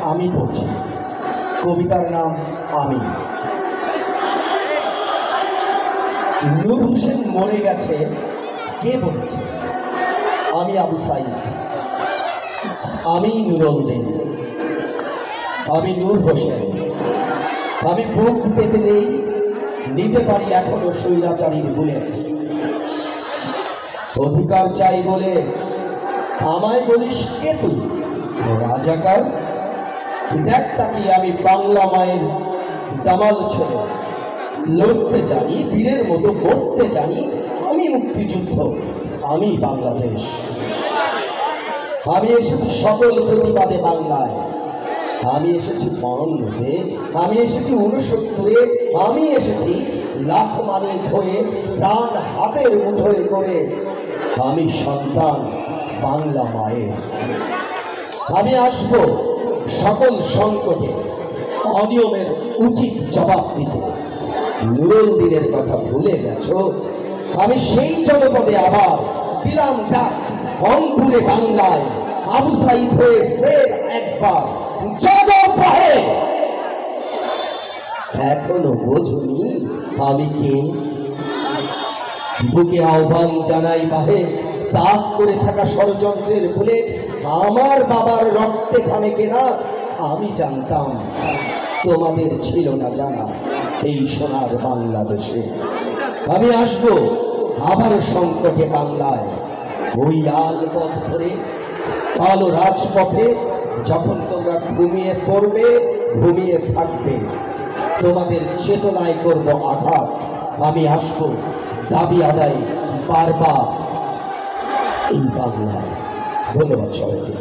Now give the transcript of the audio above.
আমি পড়ছি। কবিতার নাম আমি। নূর হোসেন মরে গেছে, কে বলেছে? আমি আবু সাইদ, আমি নুরুল দিন, আমি নূর হোসেন। আমি বুক পেতে নেই, নিতে পারি এখনো স্বৈরাচারীর বুলেট। অধিকার চাই বলে আমায় বলিস কে তুই? রাজাকার? দেখ তাকি আমি বাংলা মায়ের দামাল ছেলে, লড়তে জানি, বীরের মতো মরতে জানি। আমি মুক্তিযুদ্ধ, আমি বাংলাদেশ। আমি এসেছি সকল প্রতিবাদে বাংলায়, আমি এসেছি ৫২-তে, আমি এসেছি ৬৯-এ, আমি এসেছি লাখ মানিক হয়ে, প্রাণ হাতের মুঠোয় করে। আমি সন্তান বাংলা মায়ের। আমি আসব সকল সংকটে, অনিয়মের উচিত জবাব দিতে। নুরুল দিনের কথা ভুলে গেছো? আমি সেই জনপদে আবার দিলাম ডাক, রংপুরে বাংলায় আবু সাইদ হয়ে ফের একবার জনপদে। এখনো বোঝনি আমি কে? বুকে আহ্বান জানাই বাহে, তাক করে থাকা ষড়যন্ত্রের বুলেট আমার বাবার রক্তে ঘামে কেনা। আমি জানতাম, তোমাদের ছিল না জানা এই সোনার বাংলাদেশে। আমি আসব আবার সংকটে বাংলায়, ওই আল পথ ধরে, কালো রাজপথে। যখন তোমরা ঘুমিয়ে পড়বে, ঘুমিয়ে থাকবে, তোমাদের চেতনায় করব আঘাত। আমি আসব দাবি আদায় বারবার এই বাংলায়। ধন্যবাদ সবাইকে।